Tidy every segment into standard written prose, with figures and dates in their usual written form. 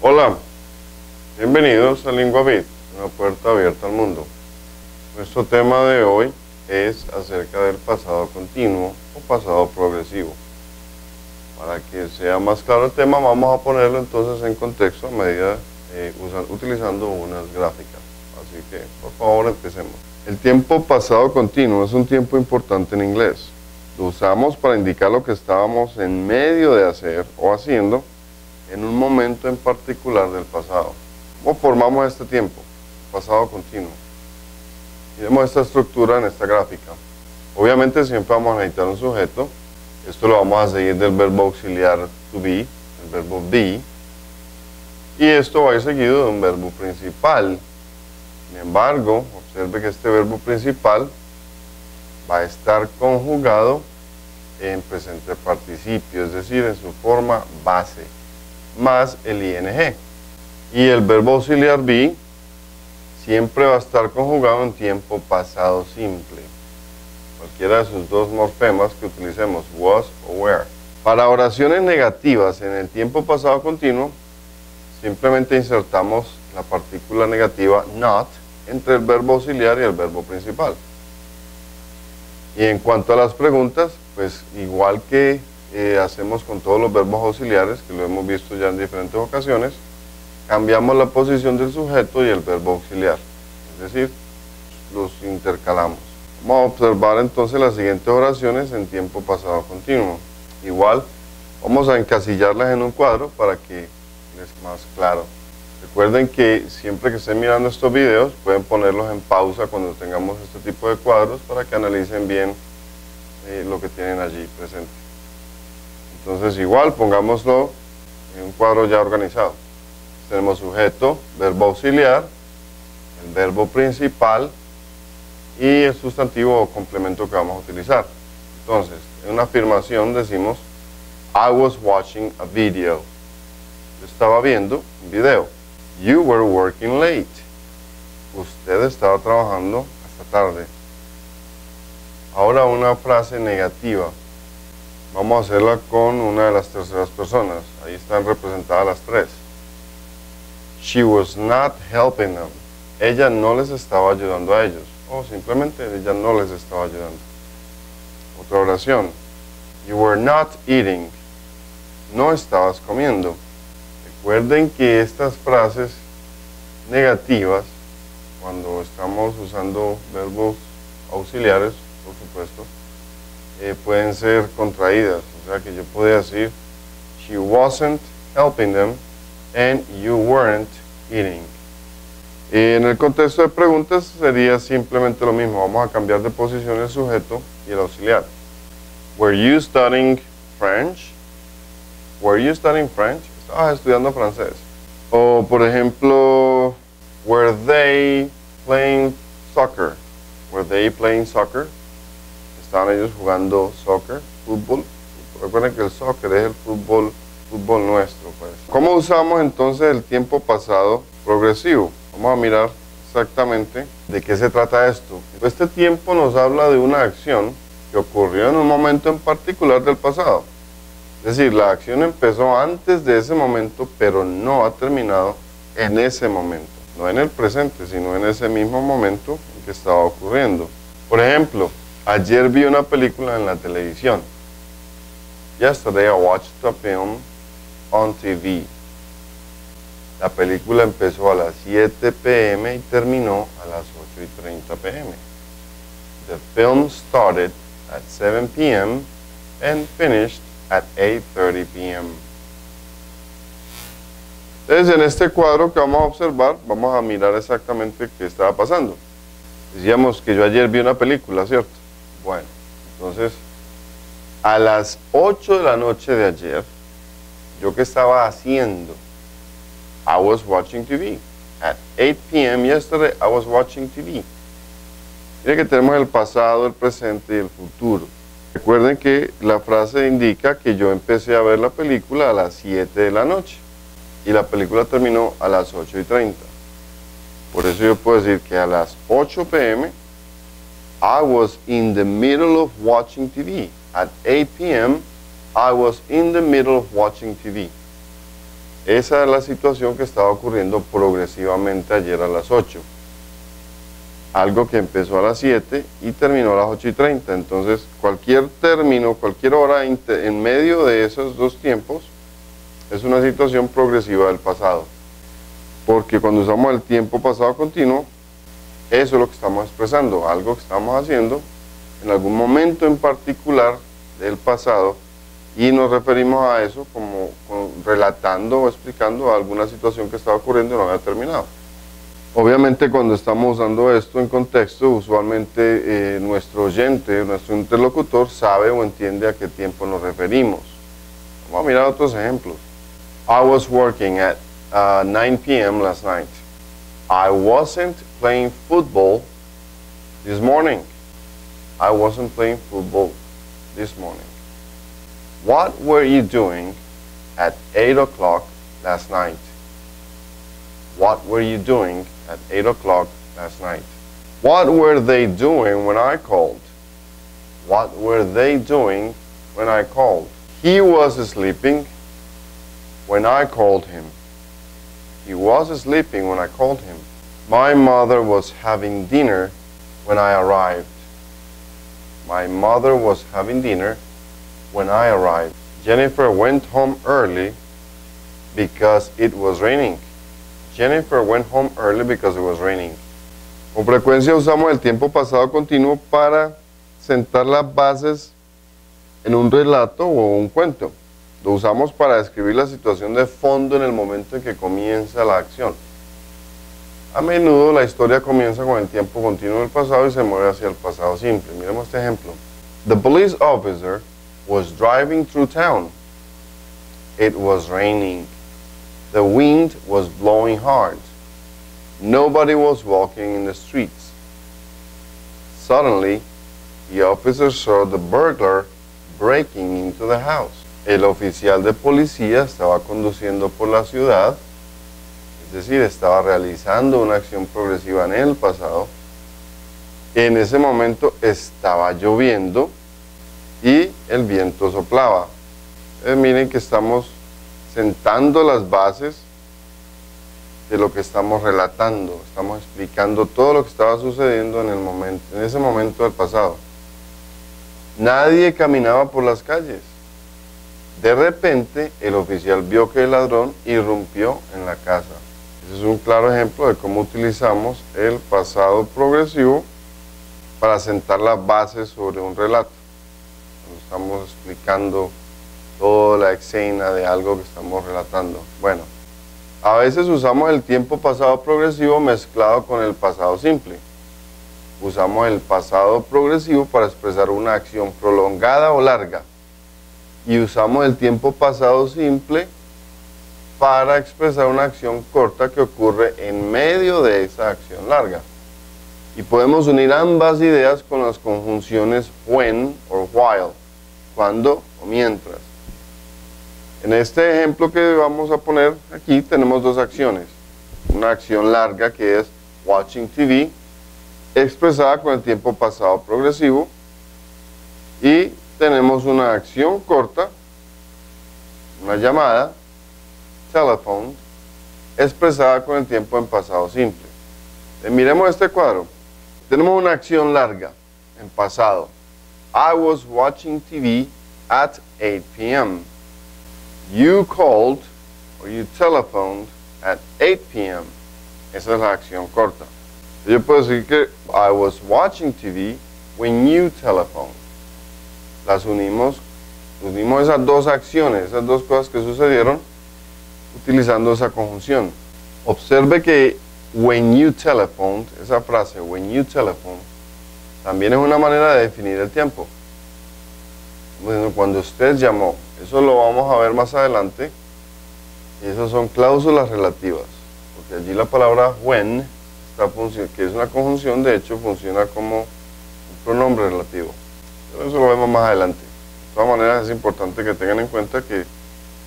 Hola, bienvenidos a LinguaVid, una puerta abierta al mundo. Nuestro tema de hoy es acerca del pasado continuo o pasado progresivo. Para que sea más claro el tema, vamos a ponerlo entonces en contexto a medida utilizando unas gráficas. Así que, por favor, empecemos. El tiempo pasado continuo es un tiempo importante en inglés. Lo usamos para indicar lo que estábamos en medio de hacer o haciendo en un momento en particular del pasado. ¿Cómo formamos este tiempo? Pasado continuo. Miremos esta estructura en esta gráfica. Obviamente siempre vamos a necesitar un sujeto. Esto lo vamos a seguir del verbo auxiliar to be, el verbo be. Y esto va a ir seguido de un verbo principal. Sin embargo, observe que este verbo principal va a estar conjugado en presente participio, es decir, en su forma base, más el ing. Y el verbo auxiliar be siempre va a estar conjugado en tiempo pasado simple. Cualquiera de sus dos morfemas que utilicemos, was o were. Para oraciones negativas en el tiempo pasado continuo, simplemente insertamos la partícula negativa not entre el verbo auxiliar y el verbo principal. Y en cuanto a las preguntas, pues igual que hacemos con todos los verbos auxiliares, que lo hemos visto ya en diferentes ocasiones, cambiamos la posición del sujeto y el verbo auxiliar, es decir, los intercalamos. Vamos a observar entonces las siguientes oraciones en tiempo pasado continuo. Igual, vamos a encasillarlas en un cuadro para que les sea más claro. Recuerden que siempre que estén mirando estos videos, pueden ponerlos en pausa cuando tengamos este tipo de cuadros para que analicen bien lo que tienen allí presente. Entonces igual, pongámoslo en un cuadro ya organizado. Tenemos sujeto, verbo auxiliar, el verbo principal y el sustantivo o complemento que vamos a utilizar. Entonces, en una afirmación decimos I was watching a video. Yo estaba viendo un video. You were working late. Usted estaba trabajando hasta tarde. Ahora una frase negativa. Vamos a hacerla con una de las terceras personas. Ahí están representadas las tres. She was not helping them. Ella no les estaba ayudando a ellos. O simplemente ella no les estaba ayudando. Otra oración. You were not eating. No estabas comiendo. Recuerden que estas frases negativas, cuando estamos usando verbos auxiliares, por supuesto, pueden ser contraídas. O sea que yo podría decir, she wasn't helping them and you weren't eating. En el contexto de preguntas sería simplemente lo mismo. Vamos a cambiar de posición el sujeto y el auxiliar. Were you studying French? Were you studying French? Estabas estudiando francés. O por ejemplo, were they playing soccer? Were they playing soccer? Estaban ellos jugando soccer, fútbol. Recuerden que el soccer es el fútbol nuestro, pues. ¿Cómo usamos entonces el tiempo pasado progresivo? Vamos a mirar exactamente de qué se trata esto. Este tiempo nos habla de una acción que ocurrió en un momento en particular del pasado. Es decir, la acción empezó antes de ese momento, pero no ha terminado en ese momento. No en el presente, sino en ese mismo momento en que estaba ocurriendo. Por ejemplo, ayer vi una película en la televisión. Yesterday I watched a film on TV. La película empezó a las 7 p.m. y terminó a las 8:30 p.m. The film started at 7 p.m. and finished at 8:30 p.m. Entonces, en este cuadro que vamos a observar, vamos a mirar exactamente qué estaba pasando. Decíamos que yo ayer vi una película, ¿cierto? Bueno, entonces, a las 8 de la noche de ayer, ¿yo qué estaba haciendo? I was watching TV. At 8 p.m. yesterday, I was watching TV. Mire que tenemos el pasado, el presente y el futuro. Recuerden que la frase indica que yo empecé a ver la película a las 7 de la noche y la película terminó a las 8:30. Por eso yo puedo decir que a las 8 p.m. I was in the middle of watching TV. At 8 p.m. I was in the middle of watching TV. Esa es la situación que estaba ocurriendo progresivamente ayer a las 8. Algo que empezó a las 7 y terminó a las 8:30. Entonces, cualquier término, cualquier hora en medio de esos dos tiempos es una situación progresiva del pasado. Porque cuando usamos el tiempo pasado continuo, eso es lo que estamos expresando, algo que estamos haciendo en algún momento en particular del pasado, y nos referimos a eso como relatando o explicando alguna situación que estaba ocurriendo y no había terminado. Obviamente, cuando estamos usando esto en contexto, usualmente nuestro oyente, nuestro interlocutor sabe o entiende a qué tiempo nos referimos. Vamos a mirar otros ejemplos. I was working at 9 p.m. last night. I wasn't playing football this morning. I wasn't playing football this morning. What were you doing at 8 o'clock last night? What were you doing at 8 o'clock last night? What were they doing when I called? What were they doing when I called? He was sleeping when I called him. He was sleeping when I called him. My mother was having dinner when I arrived. My mother was having dinner when I arrived. Jennifer went home early because it was raining. Jennifer went home early because it was raining. Con frecuencia usamos el tiempo pasado continuo para sentar las bases en un relato o un cuento. Lo usamos para describir la situación de fondo en el momento en que comienza la acción. A menudo la historia comienza con el tiempo continuo del pasado y se mueve hacia el pasado simple. Miremos este ejemplo. The police officer was driving through town. It was raining. The wind was blowing hard. Nobody was walking in the streets. Suddenly, the officer saw the burglar breaking into the house. El oficial de policía estaba conduciendo por la ciudad, es decir, estaba realizando una acción progresiva en el pasado. En ese momento estaba lloviendo y el viento soplaba. Miren que estamos sentando las bases de lo que estamos relatando, estamos explicando todo lo que estaba sucediendo en ese momento del pasado. Nadie caminaba por las calles. De repente, el oficial vio que el ladrón irrumpió en la casa. Ese es un claro ejemplo de cómo utilizamos el pasado progresivo para sentar las bases sobre un relato. Cuando estamos explicando toda la escena de algo que estamos relatando. Bueno, a veces usamos el tiempo pasado progresivo mezclado con el pasado simple. Usamos el pasado progresivo para expresar una acción prolongada o larga. Y usamos el tiempo pasado simple para expresar una acción corta que ocurre en medio de esa acción larga. Y podemos unir ambas ideas con las conjunciones when o while, cuando o mientras. En este ejemplo que vamos a poner aquí tenemos dos acciones. Una acción larga que es watching TV, expresada con el tiempo pasado progresivo, y tenemos una acción corta, una llamada, telephone, expresada con el tiempo en pasado simple. Miremos este cuadro. Tenemos una acción larga en pasado. I was watching TV at 8 p.m. You called or you telephoned at 8 p.m. Esa es la acción corta. Yo puedo decir que I was watching TV when you telephoned. Las unimos esas dos acciones, esas dos cosas que sucedieron utilizando esa conjunción. Observe que when you telephoned, esa frase when you telephoned, también es una manera de definir el tiempo. Bueno, cuando usted llamó, eso lo vamos a ver más adelante, y esas son cláusulas relativas, porque allí la palabra when, que es una conjunción, de hecho funciona como un pronombre relativo. Pero eso lo vemos más adelante. De todas maneras es importante que tengan en cuenta que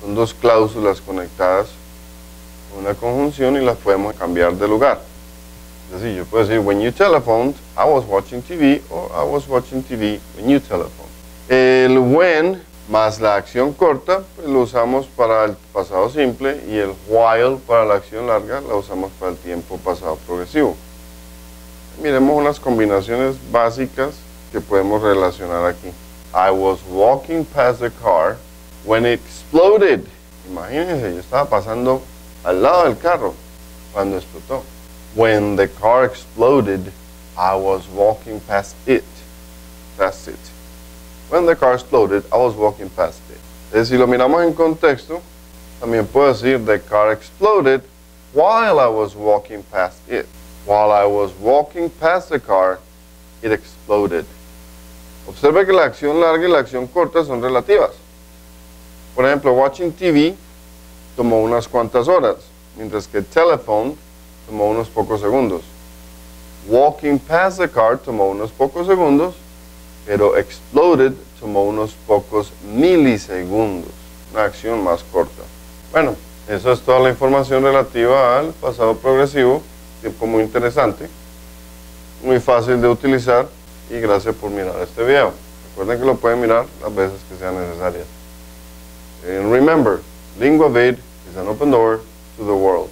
son dos cláusulas conectadas con una conjunción y las podemos cambiar de lugar. Es decir, yo puedo decir when you telephoned, I was watching TV, o I was watching TV when you telephoned. El when Más la acción corta, pues lo usamos para el pasado simple, y el while para la acción larga la usamos para el tiempo pasado progresivo. Miremos unas combinaciones básicas que podemos relacionar aquí. I was walking past the car when it exploded. Imagínense, yo estaba pasando al lado del carro cuando explotó. When the car exploded, I was walking past it. Past it. When the car exploded, I was walking past it. Entonces, si lo miramos en contexto, también puedo decir the car exploded while I was walking past it. While I was walking past the car, it exploded. Observe que la acción larga y la acción corta son relativas. Por ejemplo, watching TV tomó unas cuantas horas, mientras que telephone tomó unos pocos segundos. Walking past the car tomó unos pocos segundos, pero exploded tomó unos pocos milisegundos. Una acción más corta. Bueno, eso es toda la información relativa al pasado progresivo. Tiempo muy interesante, muy fácil de utilizar, y gracias por mirar este video. Recuerden que lo pueden mirar las veces que sean necesarias. And remember, LinguaVid is an open door to the world.